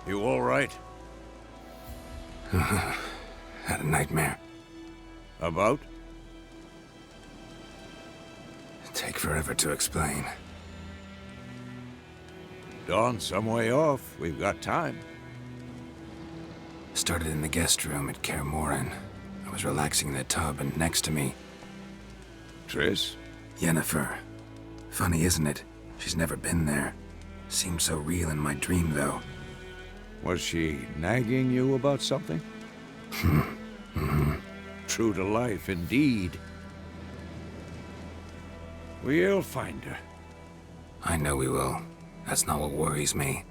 You all right? Had a nightmare. About? Take forever to explain. Dawn's some way off. We've got time. Started in the guest room at Kaer Morhen. I was relaxing in the tub, and next to me... Triss? Yennefer. Funny, isn't it? She's never been there. Seemed so real in my dream, though. Was she nagging you about something? True to life, indeed. We'll find her. I know we will. That's not what worries me.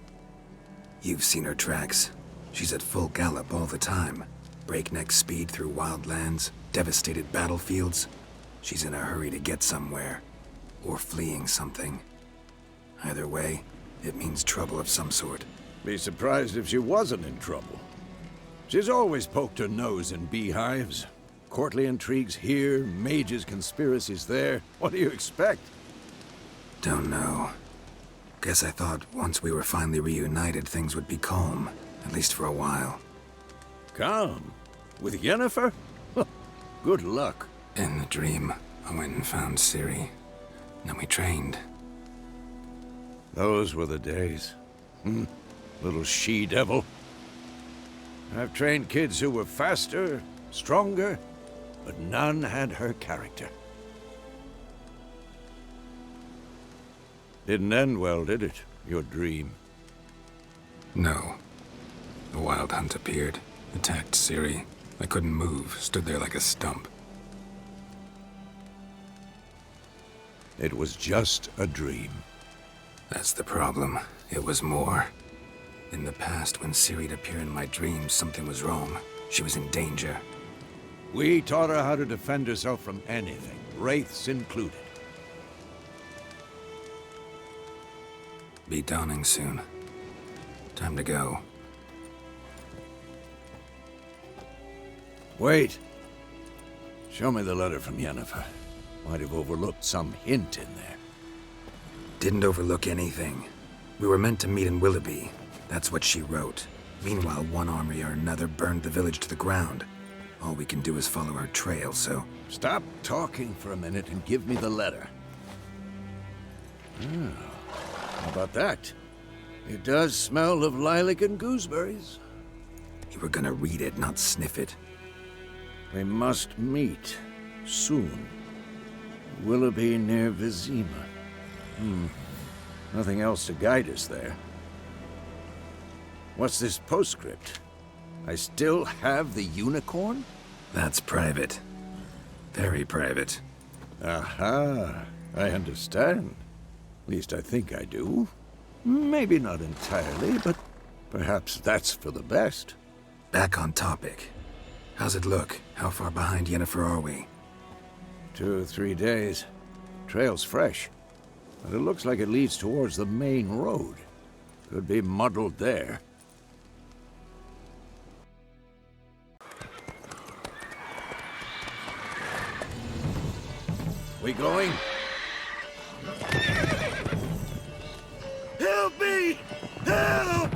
You've seen her tracks. She's at full gallop all the time. Breakneck speed through wild lands, devastated battlefields. She's in a hurry to get somewhere. Or fleeing something. Either way, it means trouble of some sort. Be surprised if she wasn't in trouble. She's always poked her nose in beehives. Courtly intrigues here, mages' conspiracies there. What do you expect? Don't know. Guess I thought once we were finally reunited, things would be calm. At least for a while. Calm? With Yennefer? Good luck. In the dream, I went and found Ciri. Then we trained. Those were the days. Little she-devil. I've trained kids who were faster, stronger, but none had her character. Didn't end well, did it? Your dream? No. The Wild Hunt appeared, attacked Ciri. I couldn't move, stood there like a stump. It was just a dream. That's the problem. It was more. In the past, when Ciri'd appear in my dreams, something was wrong. She was in danger. We taught her how to defend herself from anything, wraiths included. Be dawning soon. Time to go. Wait. Show me the letter from Yennefer. Might have overlooked some hint in there. Didn't overlook anything. We were meant to meet in Willoughby. That's what she wrote. Meanwhile, one army or another burned the village to the ground. All we can do is follow her trail, so... Stop talking for a minute and give me the letter. How about that? It does smell of lilac and gooseberries. You were gonna read it, not sniff it. We must meet. Soon. Willoughby near Vesemir. Nothing else to guide us there. What's this postscript? I still have the unicorn? That's private. Very private. Aha, I understand. At least I think I do. Maybe not entirely, but perhaps that's for the best. Back on topic. How's it look? How far behind Yennefer are we? 2 or 3 days. Trail's fresh, but it looks like it leads towards the main road. Could be muddled there. We going? Help me! Help!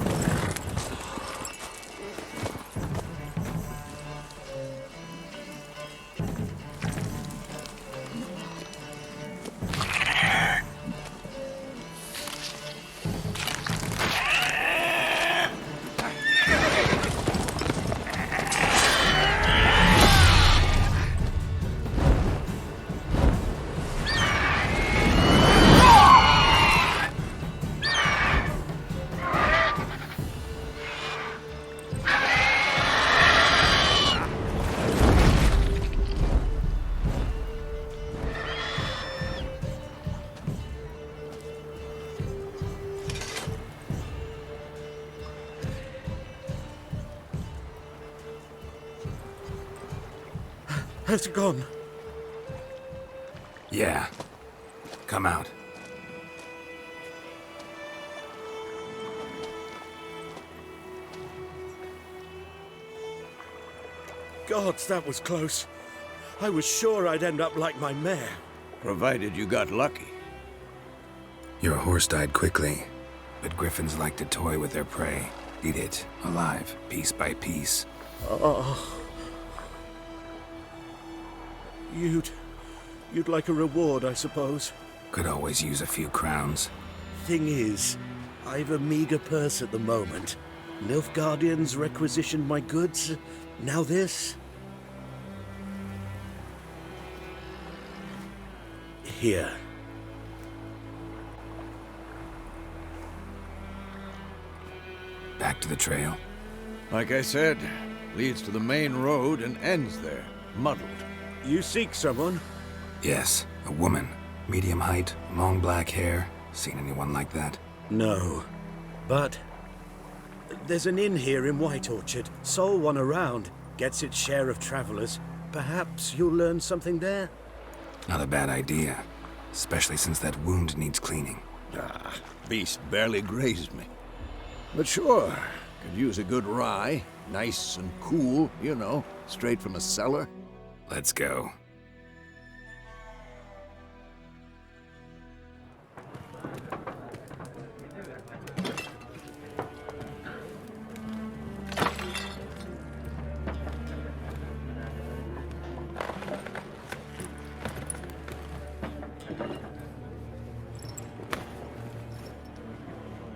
Has it gone? Yeah. Come out. Gods, that was close. I was sure I'd end up like my mare. Provided you got lucky. Your horse died quickly, but griffins like to toy with their prey. Eat it, alive, piece by piece. Oh. You'd like a reward, I suppose. Could always use a few crowns. Thing is, I've a meager purse at the moment. Nilfgaardians requisitioned my goods. Now this. Here. Back to the trail. Like I said, leads to the main road and ends there, muddled. You seek someone? Yes, a woman. Medium height, long black hair. Seen anyone like that? No. But there's an inn here in White Orchard. Sole one around. Gets its share of travelers. Perhaps you'll learn something there? Not a bad idea. Especially since that wound needs cleaning. Ah, beast barely grazed me. But sure, could use a good rye. Nice and cool, you know, straight from a cellar. Let's go.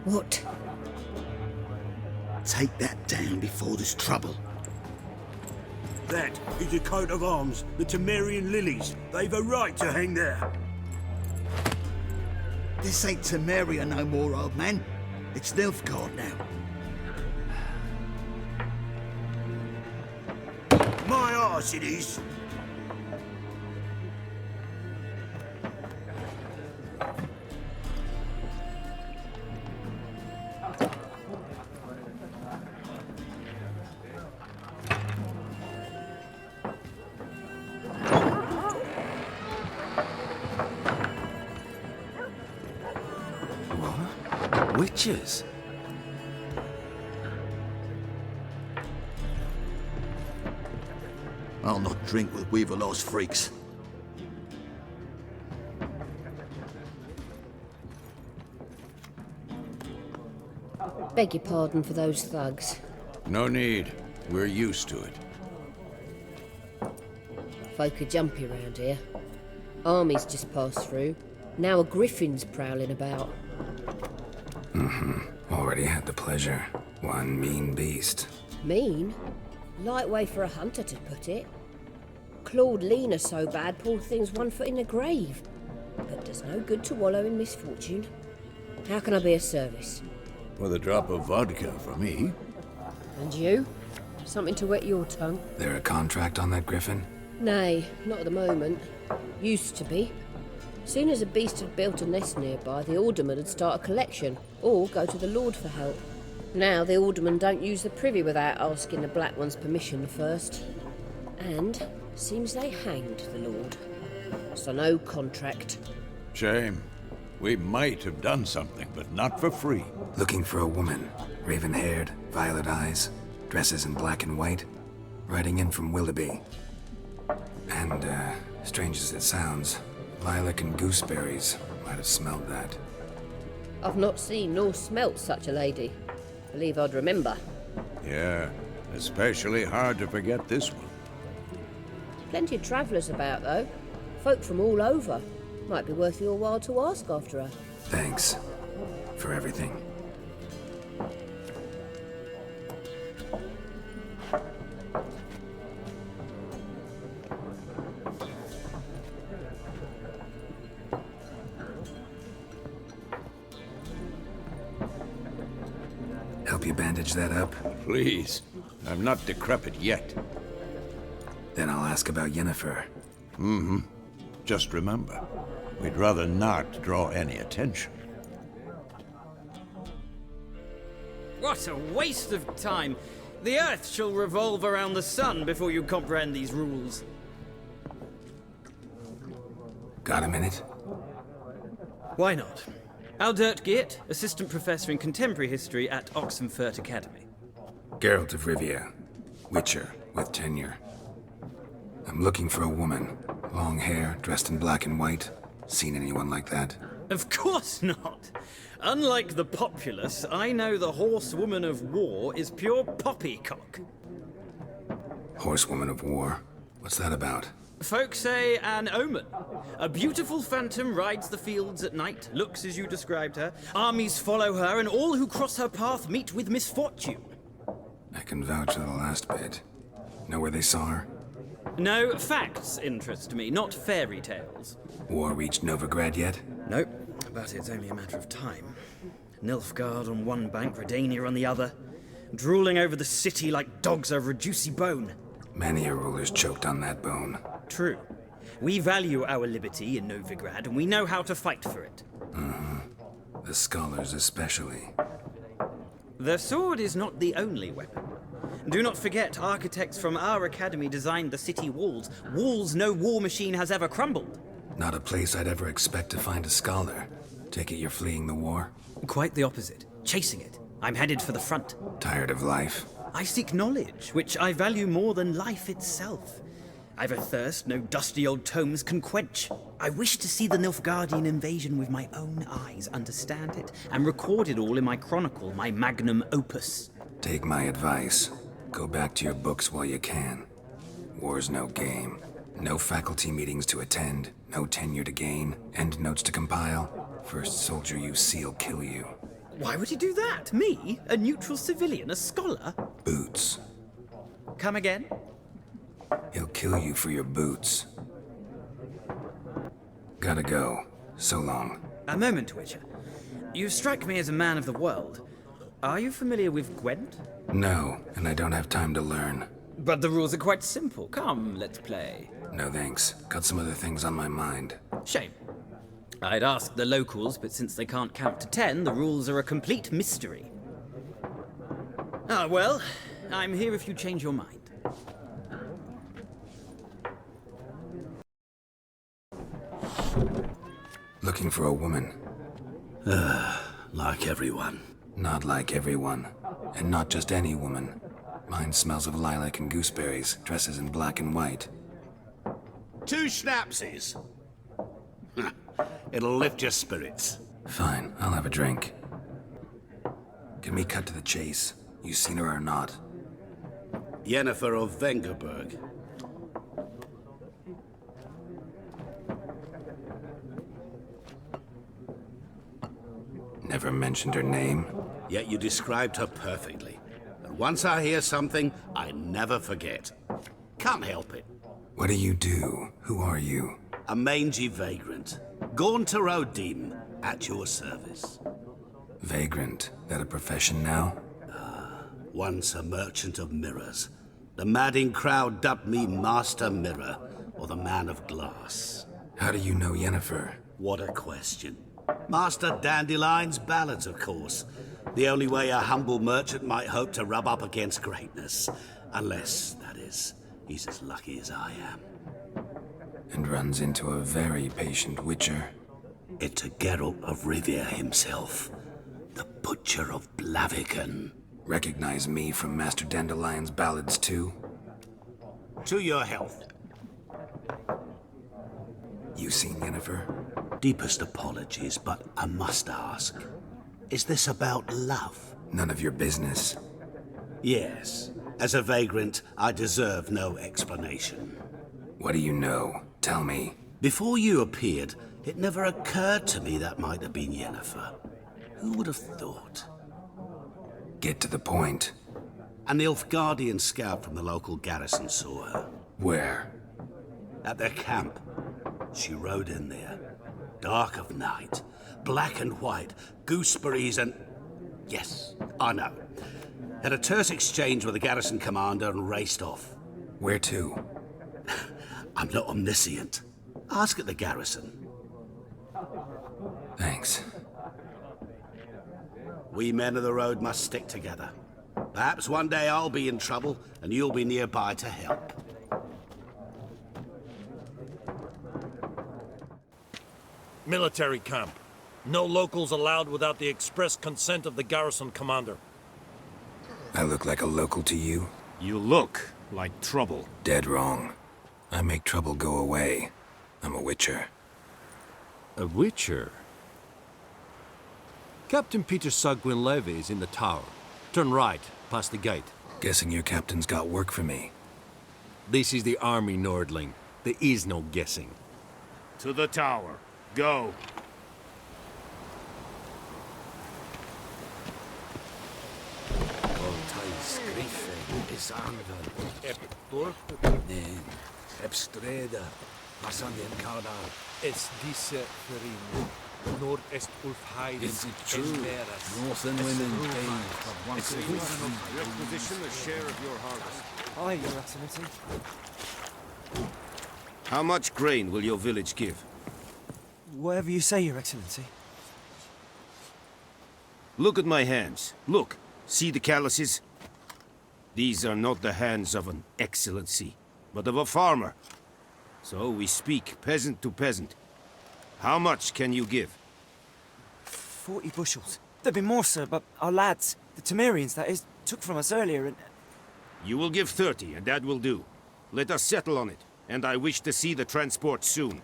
What? Take that down before there's trouble. That is a coat of arms, the Temerian lilies. They've a right to hang there. This ain't Temeria no more, old man. It's Nilfgaard now. My arse it is. Witches? I'll not drink with Weaverlaw's freaks. Beg your pardon for those thugs. No need. We're used to it. Folk are jumpy round here. Armies just passed through. Now a griffin's prowling about. Already had the pleasure. One mean beast. Mean? Light way for a hunter to put it. Clawed Lena so bad, poor thing's 1 foot in the grave. But does no good to wallow in misfortune. How can I be of service? With a drop of vodka for me. And you? Something to wet your tongue? There a contract on that griffin? Nay, not at the moment. Used to be. Soon as a beast had built a nest nearby, the alderman would start a collection, or go to the Lord for help. Now the aldermen don't use the privy without asking the Black One's permission first. And seems they hanged the Lord. So no contract. Shame. We might have done something, but not for free. Looking for a woman. Raven-haired, violet eyes, dresses in black and white. Riding in from Willoughby. And, strange as it sounds, lilac and gooseberries might have smelled that. I've not seen nor smelt such a lady. Believe I'd remember. Yeah, especially hard to forget this one. Plenty of travellers about, though. Folk from all over. Might be worth your while to ask after her. Thanks. For everything. Help you bandage that up? Please. I'm not decrepit yet. Then I'll ask about Yennefer. Just remember, we'd rather not draw any attention. What a waste of time! The Earth shall revolve around the sun before you comprehend these rules. Got a minute? Why not? Aldert Geert, Assistant Professor in Contemporary History at Oxenfurt Academy. Geralt of Rivia. Witcher, with tenure. I'm looking for a woman. Long hair, dressed in black and white. Seen anyone like that? Of course not. Unlike the populace, I know the horsewoman of war is pure poppycock. Horsewoman of war? What's that about? Folk say an omen. A beautiful phantom rides the fields at night, looks as you described her. Armies follow her, and all who cross her path meet with misfortune. I can vouch for the last bit. Know where they saw her? No, facts interest me, not fairy tales. War reached Novigrad yet? Nope, but it's only a matter of time. Nilfgaard on one bank, Redania on the other, drooling over the city like dogs over a juicy bone. Many a ruler's choked on that bone. True. We value our liberty in Novigrad, and we know how to fight for it. The scholars especially. The sword is not the only weapon. Do not forget, architects from our academy designed the city walls. Walls no war machine has ever crumbled. Not a place I'd ever expect to find a scholar. Take it you're fleeing the war? Quite the opposite. Chasing it. I'm headed for the front. Tired of life? I seek knowledge, which I value more than life itself. I've a thirst no dusty old tomes can quench. I wish to see the Nilfgaardian invasion with my own eyes, understand it, and record it all in my chronicle, my magnum opus. Take my advice. Go back to your books while you can. War's no game. No faculty meetings to attend, no tenure to gain, endnotes to compile. First soldier you see'll kill you. Why would he do that? Me? A neutral civilian? A scholar? Boots. Come again? He'll kill you for your boots. Gotta go. So long. A moment, Witcher. You strike me as a man of the world. Are you familiar with Gwent? No, and I don't have time to learn. But the rules are quite simple. Come, let's play. No thanks. Got some other things on my mind. Shame. I'd ask the locals, but since they can't count to 10, the rules are a complete mystery. Ah, well, I'm here if you change your mind. Looking for a woman. Like everyone. Not like everyone. And not just any woman. Mine smells of lilac and gooseberries, dresses in black and white. 2 schnapsies. It'll lift your spirits. Fine, I'll have a drink. Can we cut to the chase? You seen her or not? Yennefer of Vengerberg. Never mentioned her name? Yet you described her perfectly. And once I hear something, I never forget. Can't help it. What do you do? Who are you? A mangy vagrant. Gone to Rodim, at your service. Vagrant. That a profession now? Once a merchant of mirrors. The madding crowd dubbed me Master Mirror, or the Man of Glass. How do you know Yennefer? What a question. Master Dandelion's ballads, of course. The only way a humble merchant might hope to rub up against greatness. Unless, that is, he's as lucky as I am. And runs into a very patient witcher. Into Geralt of Rivia himself. The Butcher of Blaviken. Recognize me from Master Dandelion's ballads too? To your health. You seen Yennefer? Deepest apologies, but I must ask. Is this about love? None of your business. Yes. As a vagrant, I deserve no explanation. What do you know? Tell me. Before you appeared, it never occurred to me that might have been Yennefer. Who would have thought? Get to the point. An Nilfgaardian scout from the local garrison saw her. Where? At their camp. She rode in there. Dark of night. Black and white. Gooseberries and... Yes, I know. Had a terse exchange with the garrison commander and raced off. Where to? I'm not omniscient. Ask at the garrison. Thanks. We men of the road must stick together. Perhaps one day I'll be in trouble and you'll be nearby to help. Military camp. No locals allowed without the express consent of the garrison commander. I look like a local to you? You look like trouble. Dead wrong. I make trouble go away. I'm a witcher. A witcher? Captain Peter Sagwin Levy is in the tower. Turn right, past the gate. Guessing your captain's got work for me. This is the army, Nordling. There is no guessing. To the tower. Go. Voltais Griffin is anven. Ep dorp. Nee. Ep streda. Masandien Kaudal. Es diese Verino. Nord est Ulfheiden. Is it true? North and Wind and Dave. But once a week. Requisition a share of your harvest. Aye, Your Excellency. How much grain will your village give? Whatever you say, Your Excellency. Look at my hands. Look. See the calluses? These are not the hands of an excellency, but of a farmer. So we speak peasant to peasant. How much can you give? 40 bushels. There'd be more, sir, but our lads, the Temerians, that is, took from us earlier and... You will give 30, and that will do. Let us settle on it, and I wish to see the transport soon.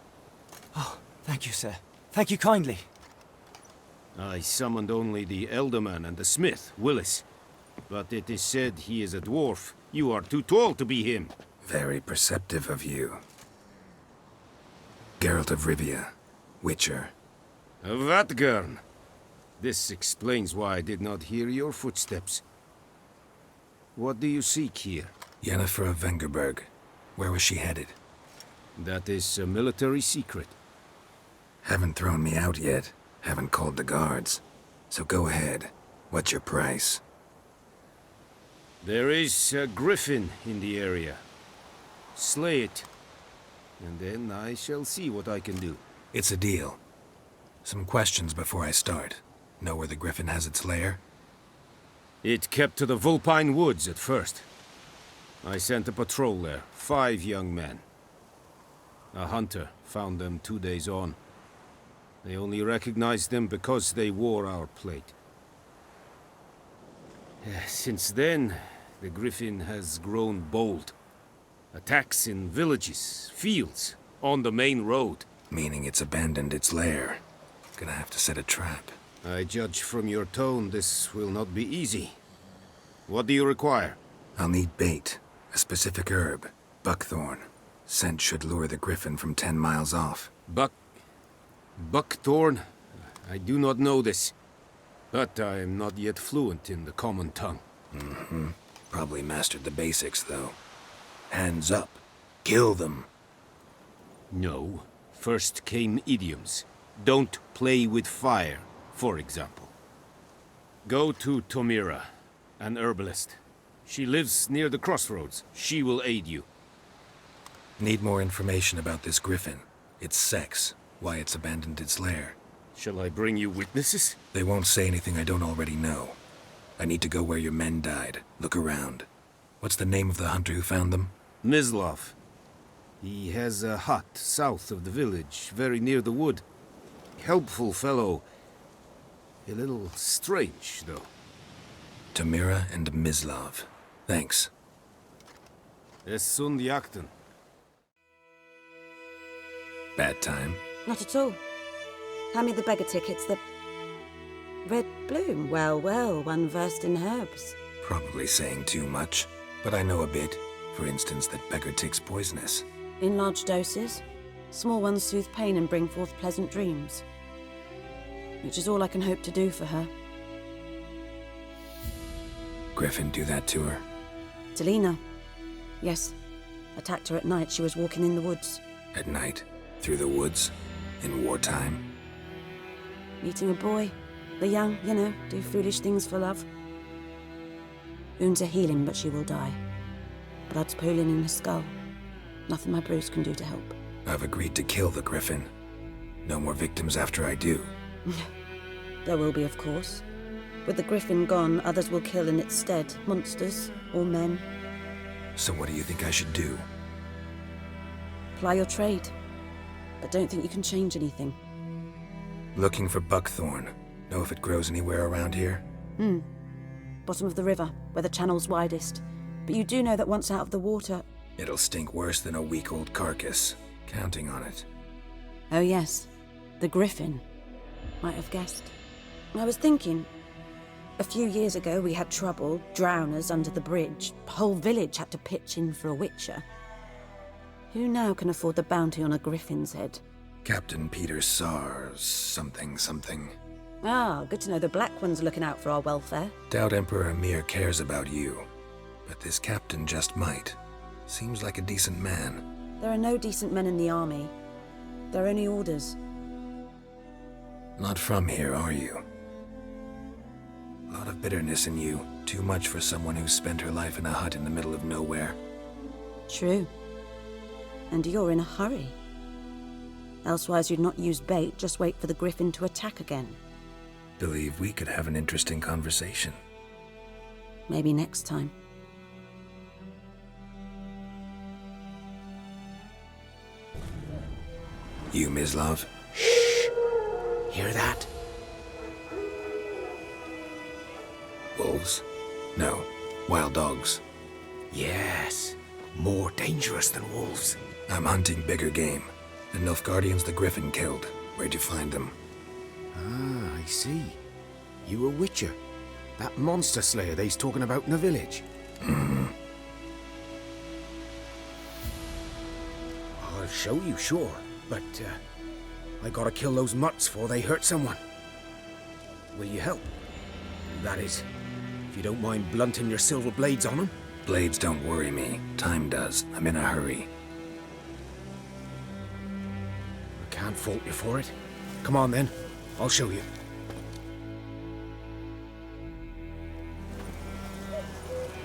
Oh, thank you, sir. Thank you kindly. I summoned only the Elderman and the smith, Willis. But it is said he is a dwarf. You are too tall to be him. Very perceptive of you. Geralt of Rivia, Witcher. Vatgern. This explains why I did not hear your footsteps. What do you seek here? Yennefer of Vengerberg. Where was she headed? That is a military secret. Haven't thrown me out yet. Haven't called the guards. So go ahead. What's your price? There is a griffin in the area. Slay it. And then I shall see what I can do. It's a deal. Some questions before I start. Know where the griffin has its lair? It kept to the Vulpine Woods at first. I sent a patrol there, 5 young men. A hunter found them 2 days on. They only recognized them because they wore our plate. Since then, the griffin has grown bold. Attacks in villages, fields, on the main road. Meaning it's abandoned its lair. Gonna have to set a trap. I judge from your tone this will not be easy. What do you require? I'll need bait. A specific herb. Buckthorn. Scent should lure the griffin from 10 miles off. Buckthorn? I do not know this. But I am not yet fluent in the common tongue. Mm-hmm. Probably mastered the basics, though. Hands up. Kill them. No. First came idioms. Don't play with fire, for example. Go to Tomira, an herbalist. She lives near the crossroads. She will aid you. Need more information about this griffin. Its sex. Why it's abandoned its lair. Shall I bring you witnesses? They won't say anything I don't already know. I need to go where your men died. Look around. What's the name of the hunter who found them? Mislav. He has a hut south of the village, very near the wood. Helpful fellow. A little strange, though. Tamira and Mislav. Thanks. Es sunt jakten. Bad time? Not at all. Hand me the beggar tickets, the... Red bloom. Well, well, one versed in herbs. Probably saying too much, but I know a bit. For instance, that beggar tick's poisonous. In large doses. Small ones soothe pain and bring forth pleasant dreams. Which is all I can hope to do for her. Griffin do that to her? Delina. Yes. Attacked her at night. She was walking in the woods. At night? Through the woods? In wartime? Meeting a boy. The young, you know, do foolish things for love. Wounds are healing, but she will die. Blood's pooling in her skull. Nothing my bruise can do to help. I've agreed to kill the griffin. No more victims after I do. There will be, of course. With the griffin gone, others will kill in its stead. Monsters or men. So what do you think I should do? Ply your trade. But don't think you can change anything. Looking for buckthorn. Know if it grows anywhere around here? Bottom of the river, where the channel's widest. But you do know that once out of the water... It'll stink worse than a week-old carcass. Counting on it. Oh yes, the griffin. Might have guessed. I was thinking, a few years ago we had trouble, drowners under the bridge. The whole village had to pitch in for a witcher. Who now can afford the bounty on a griffin's head? Captain Peter Sars, something. Ah, good to know the Black One's looking out for our welfare. Doubt Emperor Emir cares about you, but this captain just might. Seems like a decent man. There are no decent men in the army. They're only orders. Not from here, are you? A lot of bitterness in you. Too much for someone who spent her life in a hut in the middle of nowhere. True. And you're in a hurry. Elsewise you'd not use bait, just wait for the Griffin to attack again. Believe we could have an interesting conversation. Maybe next time. You, Mislav? Hear that? Wolves? No. Wild dogs. Yes. More dangerous than wolves. I'm hunting bigger game. The Nilfgaardians the Griffin killed. Where'd you find them? Ah, I see. You a witcher. That monster slayer they's talking about in the village. I'll show you, sure. But, I gotta kill those mutts before they hurt someone. Will you help? That is, if you don't mind blunting your silver blades on them. Blades don't worry me. Time does. I'm in a hurry. I can't fault you for it. Come on then, I'll show you.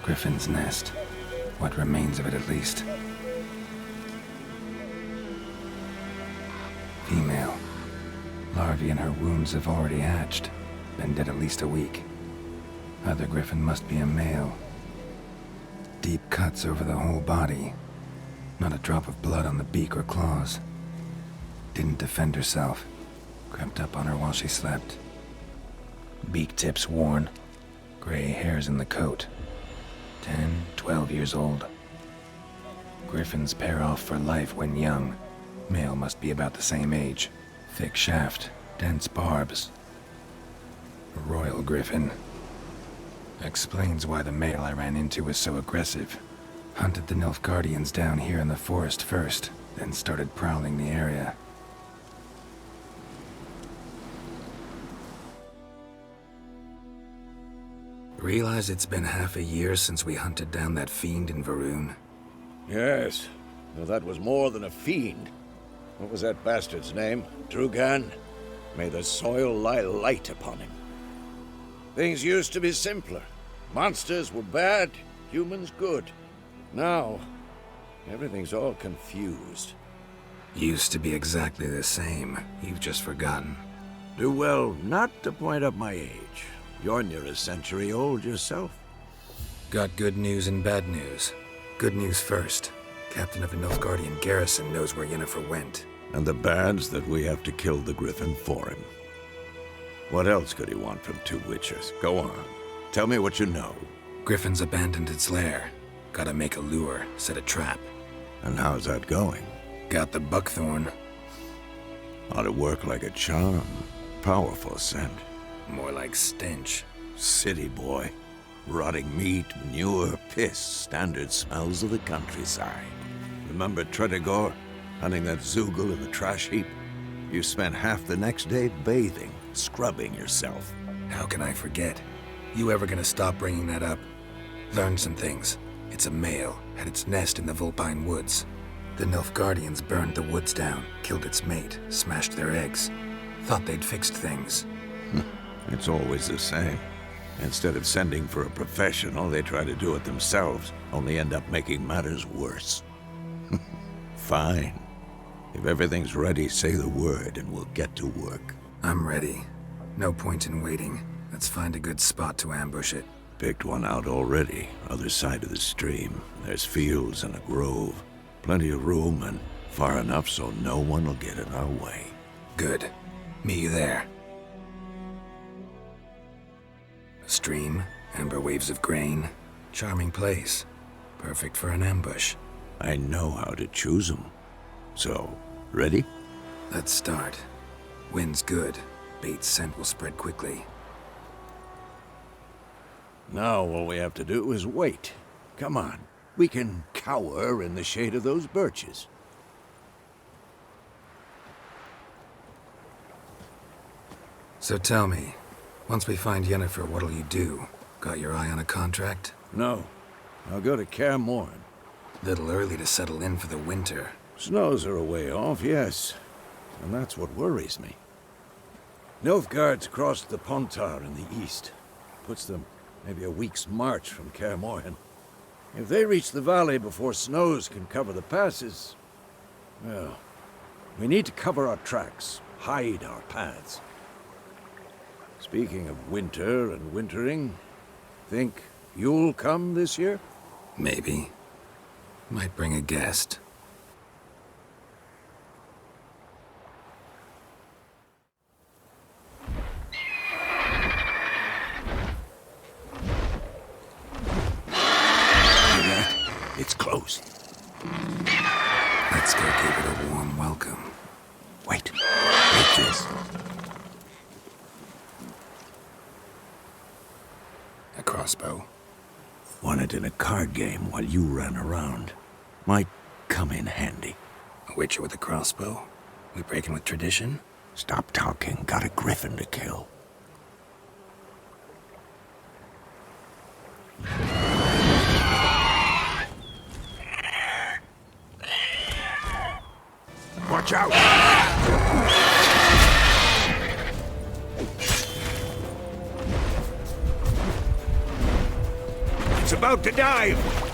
Griffin's nest. What remains of it at least. Female. Larvae in her wounds have already hatched. Been dead at least a week. Other Griffin must be a male. Deep cuts over the whole body. Not a drop of blood on the beak or claws. Didn't defend herself. Crept up on her while she slept. Beak tips worn. Gray hairs in the coat. 10, 12 years old. Griffins pair off for life when young. Male must be about the same age. Thick shaft, dense barbs. A royal griffin. Explains why the male I ran into was so aggressive. Hunted the Nilfgaardians down here in the forest first, then started prowling the area. Realize it's been half a year since we hunted down that fiend in Varun? Yes, though that was more than a fiend. What was that bastard's name? Drugan? May the soil lie light upon him. Things used to be simpler. Monsters were bad, humans good. Now, everything's all confused. Used to be exactly the same. You've just forgotten. Do well not to point up my age. You're near a century old yourself. Got good news and bad news. Good news first. Captain of the Nilfgaardian garrison knows where Yennefer went. And the bad's that we have to kill the Griffin for him. What else could he want from two witchers? Go on. Tell me what you know. Griffin's abandoned its lair. Gotta make a lure, set a trap. And how's that going? Got the buckthorn. Ought to work like a charm. Powerful scent. More like stench. City boy. Rotting meat, manure, piss. Standard smells of the countryside. Remember Tredegor? Hunting that Zoogle in the trash heap? You spent half the next day bathing, scrubbing yourself. How can I forget? You ever gonna stop bringing that up? Learn some things. It's a male, had its nest in the Vulpine Woods. The Nilfgaardians burned the woods down, killed its mate, smashed their eggs. Thought they'd fixed things. It's always the same. Instead of sending for a professional, they try to do it themselves, only end up making matters worse. Fine. If everything's ready, say the word and we'll get to work. I'm ready. No point in waiting. Let's find a good spot to ambush it. Picked one out already, other side of the stream. There's fields and a grove. Plenty of room and far enough so no one will get in our way. Good. Meet you there. A stream, amber waves of grain. Charming place. Perfect for an ambush. I know how to choose them. So, ready? Let's start. Wind's good. Bait's scent will spread quickly. Now all we have to do is wait. Come on. We can cower in the shade of those birches. So tell me, once we find Yennefer, what'll you do? Got your eye on a contract? No. I'll go to Kaer Morhen. Little early to settle in for the winter. Snows are a way off, yes. And that's what worries me. Nilfgaard's crossed the Pontar in the east. Puts them maybe a week's march from Kaer Morhen. If they reach the valley before snows can cover the passes, well, we need to cover our tracks, hide our paths. Speaking of winter and wintering, think you'll come this year? Maybe. Might bring a guest. It's close. Let's go give it a warm welcome. Wait. Take this. A crossbow. Won it in a card game while you ran around. Might come in handy. A witcher with a crossbow? We breaking with tradition? Stop talking. Got a griffin to kill. Watch out! It's about to dive!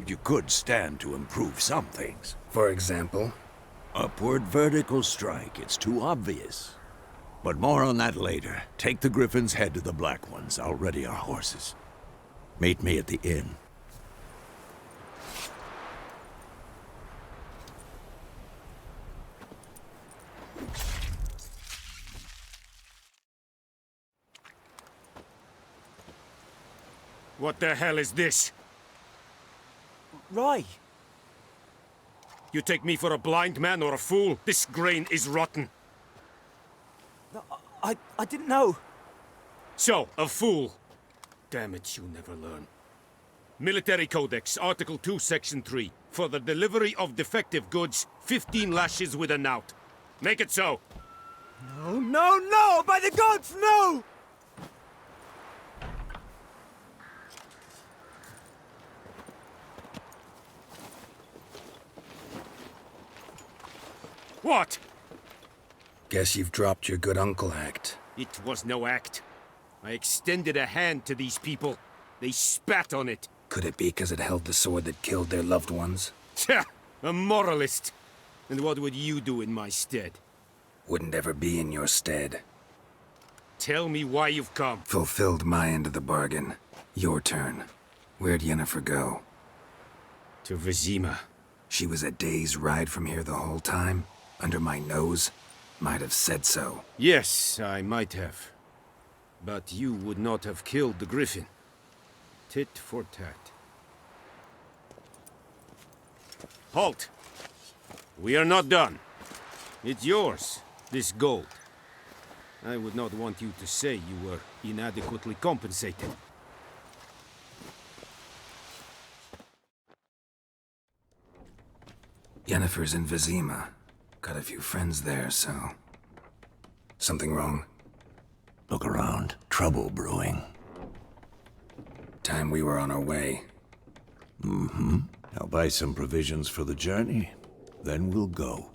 You could stand to improve some things. For example? Upward vertical strike. It's too obvious. But more on that later. Take the Griffin's head to the Black Ones. I'll ready our horses. Meet me at the inn. What the hell is this? Rye. You take me for a blind man or a fool? This grain is rotten. I didn't know. So, a fool. Damn it, you never learn. Military Codex, Article 2, Section 3. For the delivery of defective goods, 15 lashes with a knout. Make it so. No, no, no! By the gods, no! What? Guess you've dropped your good uncle act. It was no act. I extended a hand to these people. They spat on it. Could it be because it held the sword that killed their loved ones? Tja! A moralist! And what would you do in my stead? Wouldn't ever be in your stead. Tell me why you've come. Fulfilled my end of the bargain. Your turn. Where'd Yennefer go? To Vesemir. She was a day's ride from here the whole time? Under my nose? Might have said so. Yes, I might have. But you would not have killed the Griffin. Tit for tat. Halt! We are not done. It's yours, this gold. I would not want you to say you were inadequately compensated. Yennefer's in Vesemir. Got a few friends there, so... Something wrong? Look around. Trouble brewing. Time we were on our way. Mm-hmm. I'll buy some provisions for the journey. Then we'll go.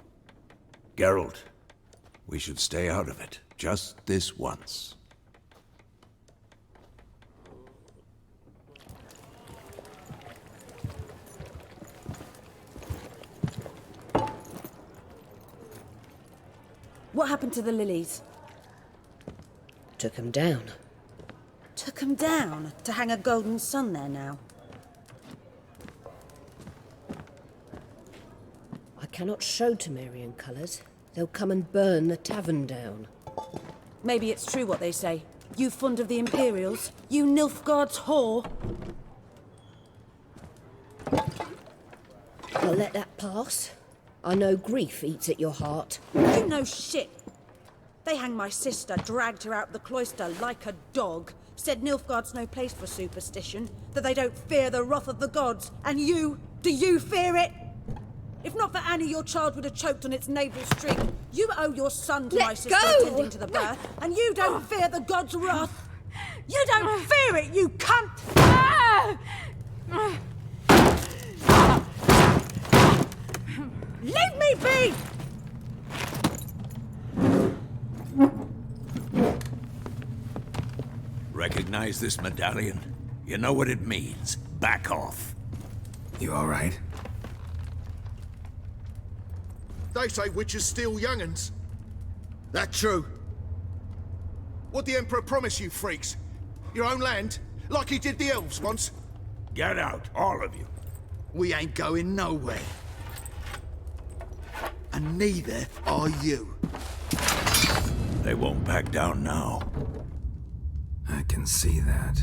Geralt, we should stay out of it. Just this once. What happened to the lilies? Took 'em down. Took 'em down to hang a golden sun there now. I cannot show Temerian colours. They'll come and burn the tavern down. Maybe it's true what they say. You fond of the Imperials? You Nilfgaard's whore? I'll let that pass. I know grief eats at your heart. You know shit. They hanged my sister, dragged her out the cloister like a dog. Said Nilfgaard's no place for superstition, that they don't fear the wrath of the gods. And you, do you fear it? If not for Annie, your child would have choked on its navel string. You owe your son to my sister attending to the birth, and you don't fear the gods' wrath. You don't fear it, you cunt! Leave me be! Recognize this medallion? You know what it means. Back off. You all right? They say witches steal young'uns. That true? What'd the Emperor promise you freaks? Your own land? Like he did the elves once? Get out, all of you. We ain't going nowhere. And neither are you. They won't back down now. I can see that.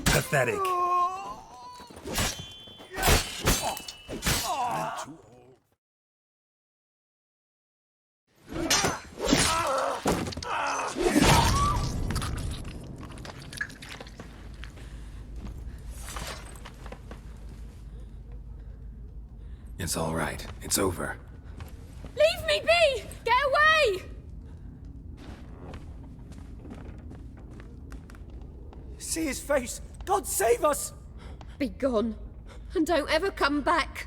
Pathetic. It's all right. It's over. Leave me be! Get away! See his face! God save us! Be gone, and don't ever come back.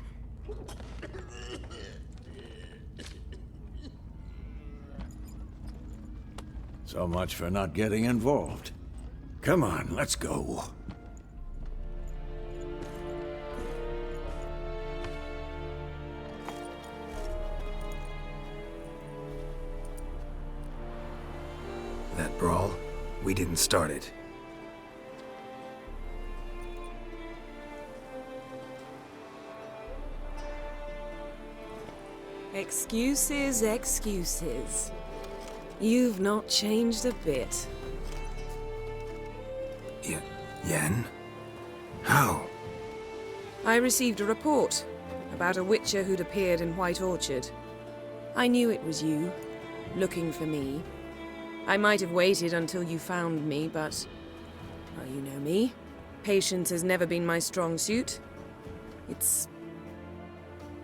So much for not getting involved. Come on, let's go. That brawl, we didn't start it. Excuses, excuses. You've not changed a bit. Yen? How? I received a report about a witcher who'd appeared in White Orchard. I knew it was you, looking for me. I might have waited until you found me, but... well, you know me. Patience has never been my strong suit. It's...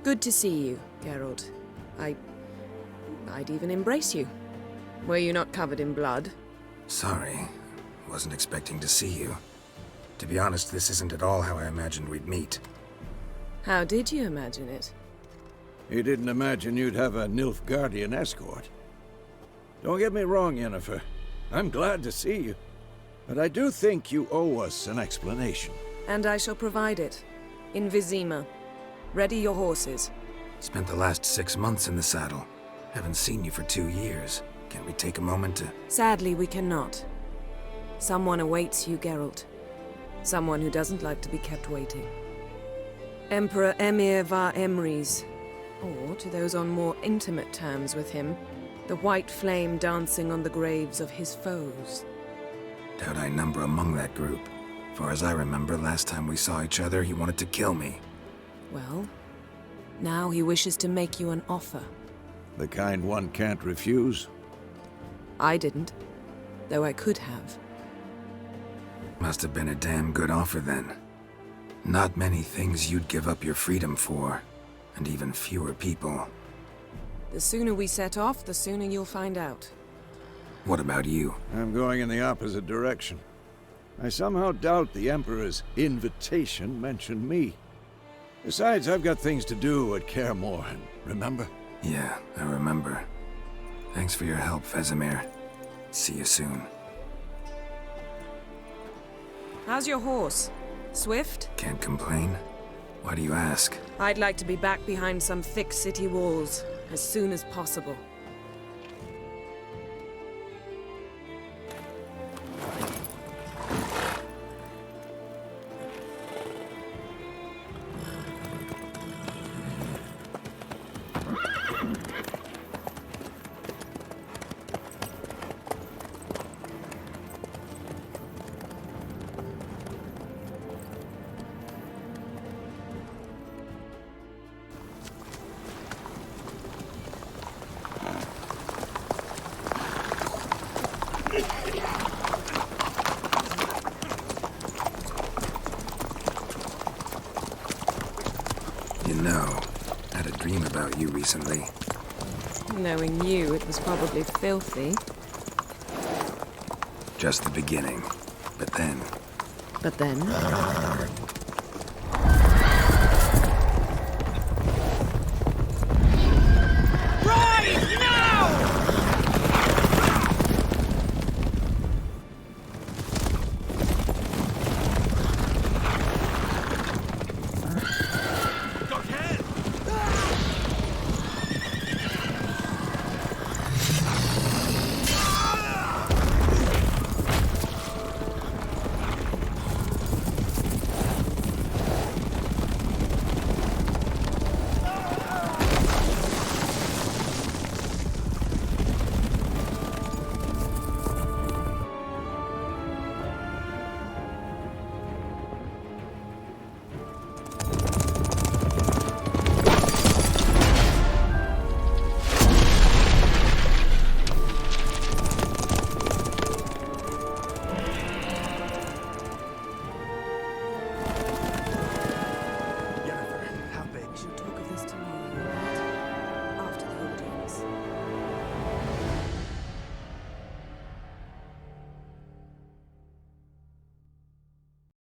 good to see you, Geralt. I'd even embrace you. Were you not covered in blood? Sorry. Wasn't expecting to see you. To be honest, this isn't at all how I imagined we'd meet. How did you imagine it? He didn't imagine you'd have a Nilfgaardian escort. Don't get me wrong, Yennefer. I'm glad to see you. But I do think you owe us an explanation. And I shall provide it. In Vesemir. Ready your horses. Spent the last 6 months in the saddle. Haven't seen you for 2 years. Can't we take a moment to... Sadly, we cannot. Someone awaits you, Geralt. Someone who doesn't like to be kept waiting. Emperor Emir var Emrys. Or, to those on more intimate terms with him, the white flame dancing on the graves of his foes. Doubt I number among that group. Far as I remember, last time we saw each other, he wanted to kill me. Well, now he wishes to make you an offer. The kind one can't refuse? I didn't, though I could have. Must have been a damn good offer then. Not many things you'd give up your freedom for, and even fewer people. The sooner we set off, the sooner you'll find out. What about you? I'm going in the opposite direction. I somehow doubt the Emperor's invitation mentioned me. Besides, I've got things to do at Kaer Morhen, remember? Yeah, I remember. Thanks for your help, Vesemir. See you soon. How's your horse? Swift? Can't complain. Why do you ask? I'd like to be back behind some thick city walls as soon as possible. You know, had a dream about you recently. Knowing you, it was probably filthy. Just the beginning. But then... But then?